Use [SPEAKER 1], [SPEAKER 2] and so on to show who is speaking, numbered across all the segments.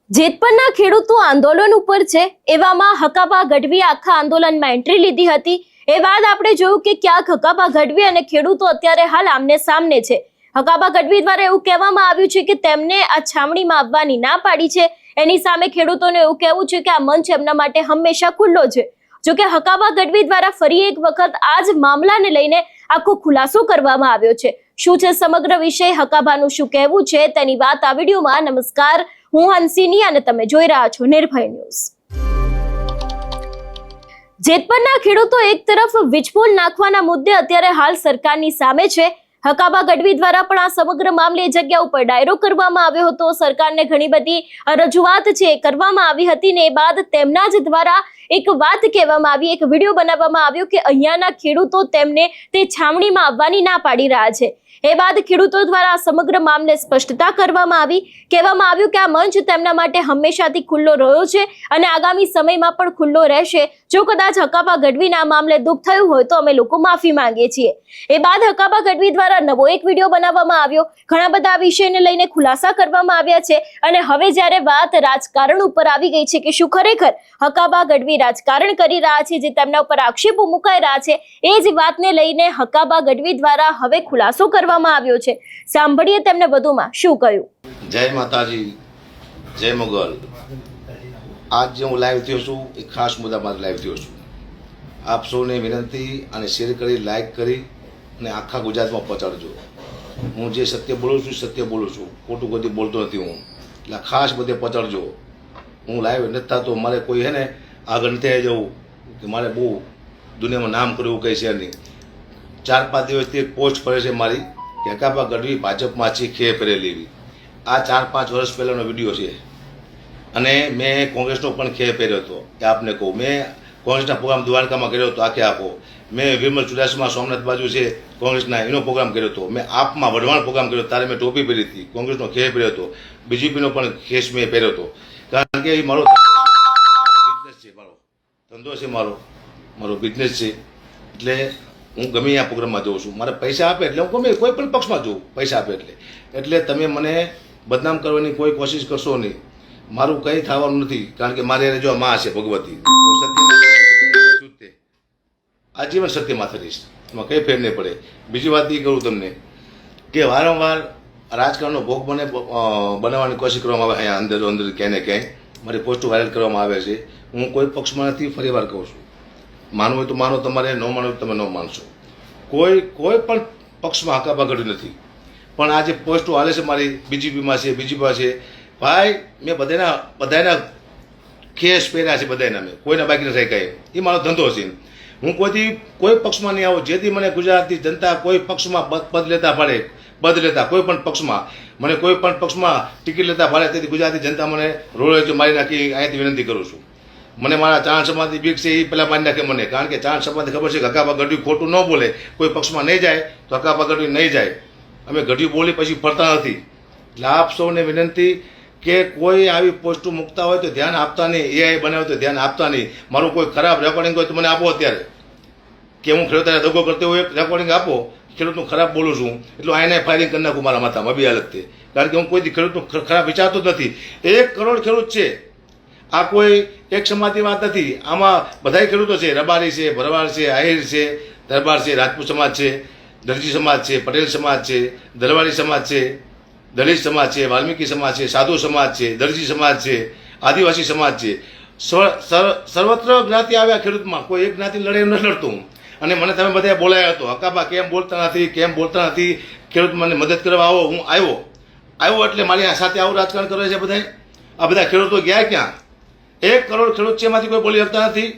[SPEAKER 1] જેતપુરના ખેડૂતો આંદોલન ઉપર છે, એવામાં હકાબા ગઢવી આખા આંદોલનમાં એન્ટ્રી લીધી હતી. એ બાદ આપણે જોયું કે ક્યાંક હકાબા ગઢવી અને ખેડૂતો અત્યારે હાલ આમને સામને છે. હકાબા ગઢવી દ્વારા એવું કહેવામાં આવ્યું છે કે તેમને આ છાવણીમાં આવવાની ના પાડી છે. એની સામે ખેડૂતોને એવું કહેવું છે કે આ મંચ એમના માટે હંમેશા ખુલ્લો છે. જોકે હકાબા ગઢવી દ્વારા ફરી એક વખત આ જ મામલાને લઈને આખો ખુલાસો કરવામાં આવ્યો છે. શું છે સમગ્ર વિષય, હકાબાનું શું કહેવું છે, તેની વાત આ વિડીયોમાં. નમસ્કાર, હું હંસિની અને તમે જોઈ રહ્યા છો નિર્ભય ન્યૂઝ. જેતપુરના ખેડૂતો એક તરફ વીજપોલ નાખવાના મુદ્દે અત્યારે હાલ સરકારની સામે છે. હકાબા ગઢવી દ્વારા પણ આ સમગ્ર મામલે જગ્યા ઉપર ડાયરો કરવામાં આવ્યો હતો. સરકારને ઘણી બધી રજૂઆત છે કરવામાં આવી હતી ને એ બાદ તેમના જ દ્વારા એક વાત કહેવામાં આવી, એક વિડીયો બનાવવામાં આવ્યો કે અહીંયાના ખેડૂતો તેમને તે છાવણીમાં આવવાની ના પાડી રહ્યા છે. એ બાદ ખેડૂતો દ્વારા આ સમગ્ર મામલે સ્પષ્ટતા કરવામાં આવી. કહેવામાં આવ્યું કે આ મંચ તેમના માટે હંમેશાથી ખુલ્લો રહ્યો છે અને આગામી સમયમાં પણ ખુલ્લો રહેશે. જો કદાચ હકાબા ગઢવીના આ મામલે દુઃખ થયું હોય તો અમે લોકો માફી માંગીએ છીએ. એ બાદ હકાબા ગઢવી દ્વારા નવો એક વિડીયો બનાવવામાં આવ્યો. ઘણા બધા આ વિષયને લઈને ખુલાસા કરવામાં આવ્યા છે અને હવે જ્યારે વાત રાજકારણ ઉપર આવી ગઈ છે કે શું ખરેખર હકાબા ગઢવી રાજકારણ કરી રહ્યા છે, જે તેમના ઉપર આક્ષેપો મુકાઈ રહ્યા છે, એ જ વાતને લઈને હકાબા ગઢવી દ્વારા હવે ખુલાસો કરવામાં આવ્યો છે. સાંભળીએ તેમને વધુમાં શું કહ્યું.
[SPEAKER 2] જય માતાજી, જય મોગલ. આજ જે હું લાઈવ થયો છું એ ખાસ મુદ્દા માટે લાઈવ થયો છું. આપ સૌને વિનંતી અને શેર કરી, લાઈક કરી અને આખા ગુજરાતમાં પહોંચાડજો. હું જે સત્ય બોલું છું સત્ય બોલું છું, ખોટું કદી બોલતો નથી હું. એટલે ખાસ બધે પહોંચાડજો. હું લાઈવ નથી થતો, મારે કોઈ હે ને આગળ નથી જવું કે મારે બહુ દુનિયામાં નામ કરવું કંઈ છે નહીં. 4-5 દિવસથી એક પોસ્ટ ફરે છે મારી કે હકાબા ગઢવી ભાજપમાં છે, ખે ફરેલી એવી. આ 4-5 વર્ષ પહેલાંનો વિડીયો છે અને મેં કોંગ્રેસનો પણ ખે પહેર્યો હતો. એ આપને કહું, મેં કોંગ્રેસના પ્રોગ્રામ દ્વારકામાં કર્યો હતો આખો. મેં વિમલ ચુડાસમા સોમનાથ બાજુ છે કોંગ્રેસના, એનો પ્રોગ્રામ કર્યો હતો. મેં આપમાં વઢવાણ પ્રોગ્રામ કર્યો, તારે મેં ટોપી પહેરી હતી, કોંગ્રેસનો ખે પહેર્યો હતો. બીજેપીનો પણ ખેસ મેં પહેર્યો હતો. કારણ કે એ મારો બિઝનેસ છે, મારો ધંધો છે, મારો બિઝનેસ છે. એટલે હું ગમે આ પ્રોગ્રામમાં જઉં છું. મારે પૈસા આપે એટલે હું ગમે કોઈ પણ પક્ષમાં જઉં, પૈસા આપે એટલે તમે મને બદનામ કરવાની કોઈ કોશિશ કરશો નહીં. મારું કંઈ થવાનું નથી, કારણ કે મારે જો માં છે ભગવતી, હું સત્ય આજીવન સત્યમાં થઈશ, એમાં કંઈ ફેર નહીં પડે. બીજી વાત એ કરું તમને કે વારંવાર રાજકારણનો ભોગ બનાવવાની કોશિશ કરવામાં આવે અહીંયા અંદર ક્યાંય ને ક્યાંય. મારી પોસ્ટો વાયરલ કરવામાં આવે છે. હું કોઈ પક્ષમાં નથી, ફરી વાર કહું છું. માનવું હોય તો માનો તમારે, ન માનવું હોય તમે ન માનશો. કોઈ પણ પક્ષમાં હકાબા ગઢવી નથી. પણ આ જે પોસ્ટો હાલે છે મારી બીજેપીમાં છે, ભાઈ મેં બધાના ખેસ પહેર્યા છે, બધાના મેં કોઈના બાકી નથી કાંઈ. એ મારો ધંધો છે. હું કોઈ પક્ષમાં નહીં આવું જેથી મને ગુજરાતની જનતા કોઈ પક્ષમાં પદ લેતા કોઈ પણ પક્ષમાં મને કોઈ પણ પક્ષમાં ટિકિટ લેતા ભાડે, તેથી ગુજરાતની જનતા મને રોડે મારી નાખી અહીંયાથી વિનંતી કરું છું. મને મારા ચાણ સમાજની બીક છે, એ પહેલાં મારી નાખે મને, કારણ કે ચાણ સમાજને ખબર છે કે હકાબા ગઢવી ખોટું ન બોલે, કોઈ પક્ષમાં નહીં જાય તો હકાબા ગઢવી નહીં જાય. અમે ગઢવી બોલી પછી ફરતા નથી. એટલે આપ સૌને વિનંતી કે કોઈ આવી પોસ્ટો મૂકતા હોય તો ધ્યાન આપતા નહીં, એઆઈ બનાવે તો ધ્યાન આપતા નહીં. મારું કોઈ ખરાબ રેકોર્ડિંગ હોય તો મને આપો અત્યારે, કે હું ખેડૂતોને દગો કરતો હોય રેકોર્ડિંગ આપો, ખેડૂતનું ખરાબ બોલું છું એટલું આઈને ફાયરિંગ કરી નાખું મારા માથામાં બી હાલતથી. કારણ કે હું કોઈ ખેડૂતનું ખરાબ વિચારતો જ નથી. 1 કરોડ ખેડૂત છે. આ કોઈ એક સમાજની વાત નથી, આમાં બધાય ખેડૂતો છે. રબારી છે, ભરવાડ છે, આહિર છે, દરબાર છે, રાજપૂત સમાજ છે, દરજી સમાજ છે, પટેલ સમાજ છે, દરવાડી સમાજ છે, દલિત સમાજ છે, વાલ્મીકી સમાજ છે, સાધુ સમાજ છે, દરજી સમાજ છે, આદિવાસી સમાજ છે. સર્વત્ર જ્ઞાતિ આવ્યા ખેડૂતમાં, કોઈ એક જ્ઞાતિ લડે નથી લડતું. અને મને તમે બધા બોલાયા હતો, હકાબા કેમ બોલતા નથી, ખેડૂત મને મદદ કરવા આવો. હું આવ્યો એટલે મારી સાથે આવું રાજકારણ કરે છે બધા. આ બધા ખેડૂતો ગયા ક્યાં? 1 કરોડ ખેડૂત છે, એમાંથી કોઈ બોલી શકતા નથી.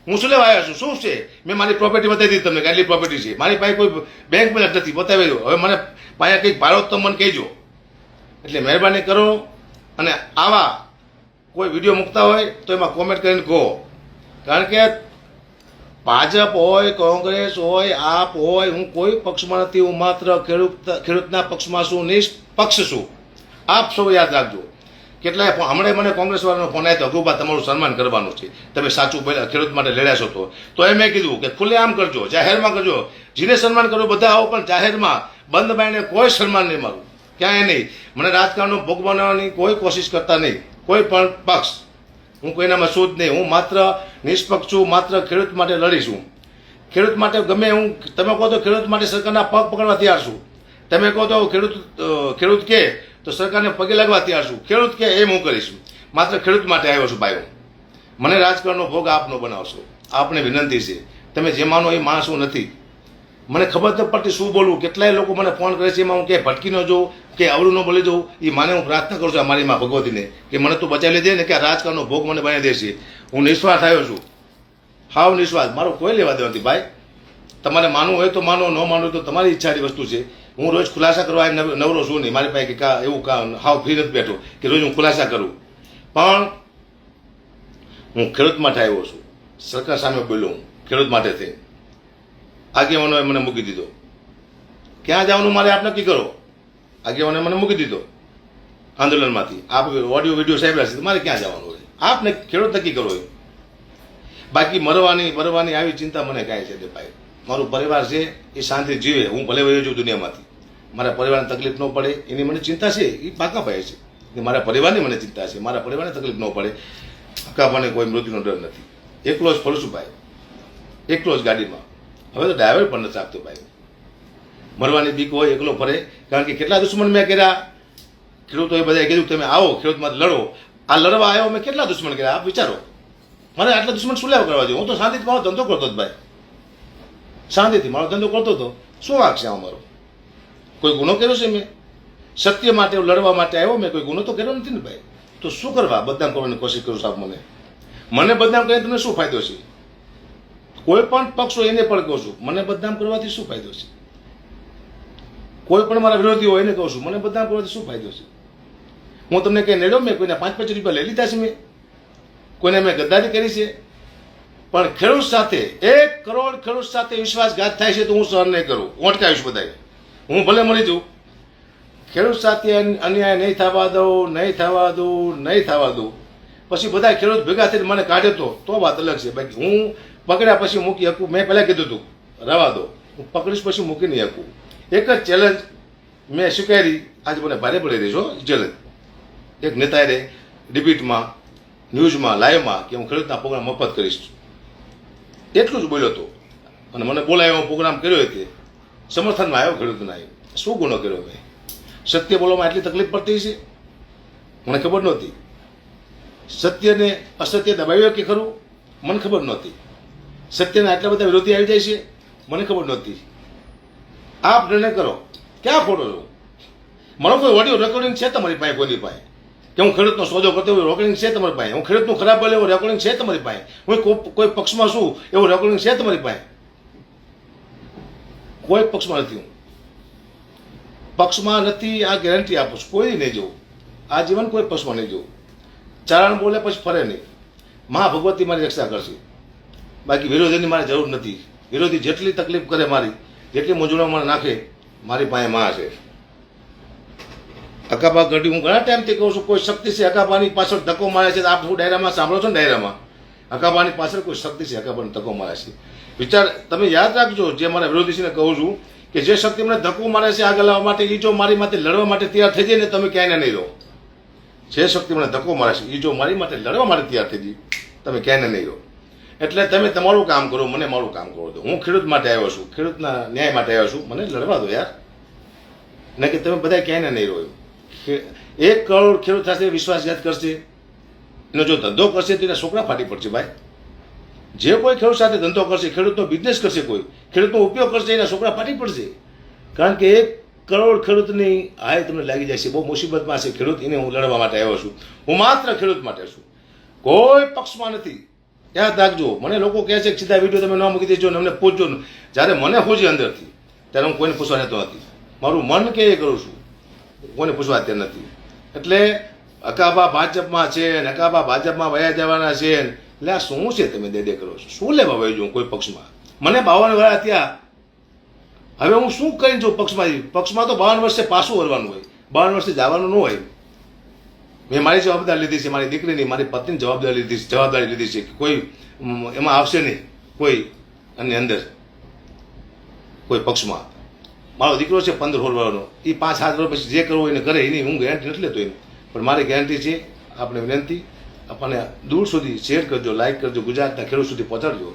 [SPEAKER 2] હું શું લેવા આવ્યો છું? શું છે? મેં મારી પ્રોપર્ટી બતાવી દીધી તમને, કેટલી પ્રોપર્ટી છે મારી પાસે. કોઈ બેંક બેલેન્સ નથી, બતાવી દો. હવે મને પાસે કંઈક ભાડો તો મને કહેજો. એટલે મહેરબાની કરો અને આવા કોઈ વિડીયો મૂકતા હોય તો એમાં કોમેન્ટ કરીને કહો. કારણ કે ભાજપ હોય, કોંગ્રેસ હોય, આપ હોય, હું કોઈ પક્ષમાં નથી. હું માત્ર ખેડૂતના પક્ષમાં છું, નિષ્પક્ષ છું. આપ સૌ યાદ રાખજો. કેટલાય હમણાં મને કોંગ્રેસ વાળાનો ફોન આવ્યો, અગુબા તમારું સન્માન કરવાનું છે, તમે સાચું ખેડૂત માટે લડ્યા છો. તો એ મેં કીધું કે ખુલ્લે આમ કરજો, જાહેરમાં કરજો. જેને સન્માન કરવું બધા આવો, પણ જાહેરમાં બંધ બાઈને કોઈ સન્માન નહીં મારું, ક્યાંય નહીં. મને રાજકારણનો ભોગ બનાવવાની કોઈ કોશિશ કરતા નહીં. કોઈ પણ પક્ષ, હું કોઈનામાં છું જ નહીં. હું માત્ર નિષ્પક્ષ છું, માત્ર ખેડૂત માટે લડીશું. ખેડૂત માટે ગમે હું, તમે કહો તો ખેડૂત માટે સરકારના પગ પકડવા તૈયાર છું. તમે કહો તો ખેડૂત કહે તો સરકારને પગે લાગવા તૈયાર છું. ખેડૂત કહે એમ હું કરીશ. માત્ર ખેડૂત માટે આવ્યો છું ભાઈ હું. મને રાજકારણનો ભોગ આપ ન બનાવશો. આપને વિનંતી છે, તમે જે માનો એ માણસ હું નથી. મને ખબર નથી પડતી શું બોલવું. કેટલાય લોકો મને ફોન કરે છે, એમાં હું કે ભટકી ન જોઉં કે અવળું ન બોલી જવું. એ માને હું પ્રાર્થના કરું છું મારી માં ભગવતીને કે મને તું બચાવી લેજે ને, કે આ રાજકારણનો ભોગ મને બનાવી દેશે. હું નિસ્વાર્થ આવ્યો છું, હાવ નિસ્વાર્થ. મારો કોઈ લેવા દેવા નથી ભાઈ. તમારે માનવું હોય તો માનો, ન માનવું હોય તો તમારી ઈચ્છાની વસ્તુ છે. હું રોજ ખુલાસા કરવા નવરો છું નહીં. મારી પાસે કે એવું હાવ ફ્રી નથી બેઠો કે રોજ હું ખુલાસા કરું. પણ હું ખેડૂત માટે આવ્યો છું. સરકાર સામે બોલ્યો હું ખેડૂત માટે થઈ. આગેવાનોએ મને મૂકી દીધો. ક્યાં જવાનું મારે આપ નક્કી કરો. આગેવાનોએ મને મૂકી દીધો આંદોલનમાંથી. આપ ઓડિયો વિડીયો સાહેબ છે, મારે ક્યાં જવાનું હોય? આપને ખેડૂત નક્કી કરો. બાકી મરવાની આવી ચિંતા મને કાંઈ છે તે ભાઈ. મારું પરિવાર છે એ શાંતિ જીવે. હું ભલે વયો છું દુનિયામાંથી, મારા પરિવારને તકલીફ ન પડે એની મને ચિંતા છે. એ પાકા ભાઈ છે કે મારા પરિવારની મને ચિંતા છે. મારા પરિવારને તકલીફ ન પડે. હકાભાને કોઈ મૃત્યુનો ડર નથી. એકલો જ ફરું છું ભાઈ, એકલો જ ગાડીમાં. હવે તો ડ્રાઈવર પણ નથી આપતો ભાઈ. મરવાની બીક હોય, એકલો ફરે. કારણ કે કેટલા દુશ્મન મેં કર્યા. ખેડૂતોએ બધાએ કીધું તમે આવો ખેડૂતમાં લડો. આ લડવા આવ્યો મેં કેટલા દુશ્મન કર્યા આપ વિચારો. મારે આટલા દુશ્મન શું લેવા કરવા જોઈએ? હું તો શાંતિથી મારો ધંધો કરતો હતો ભાઈ. શાંતિથી મારો ધંધો કરતો હતો. શું વાંક છે અમારો? કોઈ ગુનો કર્યો છે મેં? સત્ય માટે લડવા માટે આવ્યો મેં. કોઈ ગુનો તો કર્યો નથી ને ભાઈ. તો શું કરવા બદનામ કરવાની કોશિશ કરું સાહેબ? મને બદનામ કરીને તમને શું ફાયદો છે? કોઈ પણ પક્ષ હોય એને પણ કહું છું, મને બદનામ કરવાથી શું ફાયદો છે? કોઈ પણ મારા વિરોધી હોય એને કહું છું, મને બદનામ કરવાથી શું ફાયદો છે? હું તમને કંઈ નડ્યો? મેં કોઈને 5-5 રૂપિયા લઈ લીધા છે? મેં કોઈને મેં ગદ્દારી કરી છે? પણ ખેડૂત સાથે 1 કરોડ ખેડૂત સાથે વિશ્વાસઘાત થાય છે તો હું સહન નહીં કરું. ઓટકાવીશ બધાય. હું ભલે મરી જઉં, ખેડૂત સાથે અન્યાય નહીં થવા દઉં, નહીં થવા દઉં, નહીં થવા દઉં. પછી બધા ખેડૂત ભેગા થઈને મને કાઢે તો વાત અલગ છે. બાકી હું પકડ્યા પછી મૂકી શકું. મેં પહેલાં કીધું હતું રવા દો, હું પકડીશ પછી મૂકી નહીં શકું. એક જ ચેલેન્જ મેં સ્વીકારી. આજે મને ભારે પડી રહી છો ચેલેન્જ. એક નેતાએ ડિબેટમાં, ન્યૂઝમાં, લાઈવમાં કે હું ખેડૂતના પ્રોગ્રામ મફત કરીશ, એટલું જ બોલ્યો હતો. અને મને બોલાયો, પ્રોગ્રામ કર્યો તે સમર્થનમાં આવ્યો ખેડૂતના. શું ગુનો કર્યો મેં? સત્ય બોલવામાં એટલી તકલીફ પડતી છે મને ખબર નહોતી. સત્યને અસત્ય દબાવ્યો કે ખરું મને ખબર નહોતી. સત્યના આટલા બધા વિરોધી આવી જાય છે મને ખબર નહોતી. આપ નિર્ણય કરો ક્યાં ખોટો છો. મારો કોઈ ઓડિયો રેકોર્ડિંગ છે તમારી પાસે? કોઈની પાસે કે હું ખેડૂતનો સોદો કરતો એવું રેકોર્ડિંગ છે તમારી પાસે? હું ખેડૂતનું ખરાબ બોલે એવું રેકોર્ડિંગ છે તમારી પાસે? હું કોઈ પક્ષમાં છું એવું રેકોર્ડિંગ છે તમારી પાસે? કોઈ પક્ષમાં નથી. હું પક્ષમાં નથી, આ ગેરંટી આપું છું. કોઈ નહીં જવું આ જીવન, કોઈ પક્ષમાં નહીં જવું. ચારણ બોલે પછી ફરે નહીં. મા ભગવતી મારી રક્ષા કરશે. બાકી વિરોધીની મારે જરૂર નથી. વિરોધી જેટલી તકલીફ કરે મારી, જેટલી મૂંઝવણમાં નાખે, મારી પાસે માં છે. અકાબા ગઢી હું ઘણા ટાઈમથી કહું છું, કોઈ શક્તિ છે અકાબાની પાછળ ધક્કો મારે છે. આપ ડાયરામાં સાંભળો છો ને, ડાયરામાં અકાબાની પાછળ કોઈ શક્તિ છે અકાબાને ધક્કો મારે છે. વિચાર તમે યાદ રાખજો. જે મારા વિરોધી છે ને કહું છું કે જે શક્તિ મને ધક્કો મારે છે આગળ લાવવા માટે, એ જો મારી માટે લડવા માટે તૈયાર થઈ જાય ને, તમે ક્યાંય નહીં રહો. જે શક્તિ મને ધક્કો મારે છે એ જો મારી માટે લડવા માટે તૈયાર થઈ જાય, તમે ક્યાંય નહીં રહો. એટલે તમે તમારું કામ કરો, મને મારું કામ કરો દો. હું ખેડૂત માટે આવ્યો છું, ખેડૂતના ન્યાય માટે આવ્યો છું. મને લડવા દો યાર. ન કે તમે બધા ક્યાંય નહીં રહો. 1 કરોડ ખેડૂત સાથે વિશ્વાસઘાત કરશે, એનો જો ધંધો કરશે તો એના છોકરા ફાટી પડશે ભાઈ. જે કોઈ ખેડૂત સાથે ધંધો કરશે, ખેડૂતનો બિઝનેસ કરશે, કોઈ ખેડૂતનો ઉપયોગ કરશે, એના છોકરા ફાટી પડશે. કારણ કે 1 કરોડ ખેડૂતની હાય તમને લાગી જાય છે. બહુ મુસીબતમાં છે ખેડૂત. એને હું લડવા માટે આવ્યો છું. હું માત્ર ખેડૂત માટે છું, કોઈ પક્ષમાં નથી. યાદ રાખજો. મને લોકો કહે છે કે સીધા વિડીયો તમે ન મૂકી દેજો ને અમને પૂછજો. જ્યારે મને પૂછે અંદરથી ત્યારે હું કોઈને પૂછવા રહેતો નથી. મારું મન કે એ કરું છું, કોઈને પૂછવા અત્યારે નથી. એટલે અકાબા ભાજપમાં છે ને, અકાબા ભાજપમાં વયા જવાના છે. એટલે આ શું છે તમે દે કરો છો? શું લેવા વહી જાઉં કોઈ પક્ષમાં? મને 52 વર્ષ થયા. હવે હું શું કરી જાઉં પક્ષમાં? પક્ષમાં તો 52 વર્ષે પાછું વળવાનું હોય, 52 વર્ષે જવાનું ન હોય. મેં મારી જવાબદારી લીધી છે, મારી દીકરીની, મારી પત્નીની જવાબદારી લીધી છે. કોઈ એમાં આવશે નહીં કોઈ અને અંદર કોઈ પક્ષમાં. મારો દીકરો છે 15-16 વર્ષનો, એ 5-7 વર્ષ પછી જે કરવું એને કરે. એની હું ગેરંટી નથી લેતો એની, પણ મારી ગેરંટી છે આપણે વિનંતી, આપણને દૂર સુધી શેર કરજો, લાઈક કરજો, ગુજરાતના ખેડૂત સુધી પહોંચાડજો.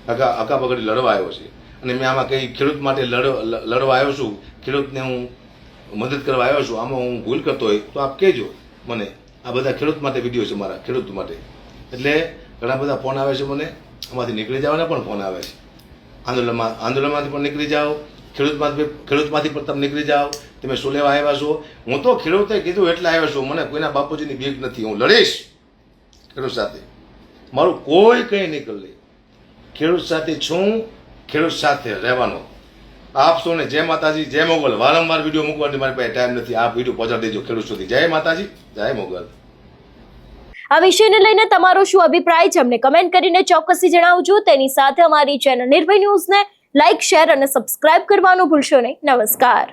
[SPEAKER 2] હકાબગડી લડવા આવ્યો છે અને મેં આમાં કંઈ ખેડૂત માટે લડવા આવ્યો છું, ખેડૂતને હું મદદ કરવા આવ્યો છું, આમાં હું ભૂલ કરતો હોય તો આપ કહેજો મને. આ બધા ખેડૂત માટે વિડીયો છે, મારા ખેડૂત માટે. એટલે ઘણા બધા ફોન આવે છે મને, આમાંથી નીકળી જવાના પણ ફોન આવે છે. આંદોલનમાંથી પણ નીકળી જાઓ, ખેડૂતમાંથી પણ તમે નીકળી જાઓ. તમે શું લેવા આવ્યા છો? હું તો ખેડૂતે કીધું એટલે આવ્યો છું. મને કોઈના બાપુજીની બીક નથી. હું લડીશ ખેડૂત સાથે, મારું કોઈ કંઈ નહીં કરી લે. ખેડૂત સાથે છું, ખેડૂત સાથે રહેવાનો. આપ સૌને જય માતાજી, જય મોગલ. વારંવાર વિડીયો મૂકવાની મારી પાસે ટાઈમ નથી. આપ વિડીયો પહોંચાડી દેજો ખેડૂત સુધી. જય માતાજી, જય મોગલ.
[SPEAKER 1] આ વિષયને લઈને તમારો શું અભિપ્રાય છે અમને કમેન્ટ કરીને ચોક્કસથી જણાવજો. તેની સાથે અમારી ચેનલ નિર્ભય ન્યૂઝને લાઇક, શેર અને સબસ્ક્રાઇબ કરવાનું ભૂલશો નહીં. નમસ્કાર.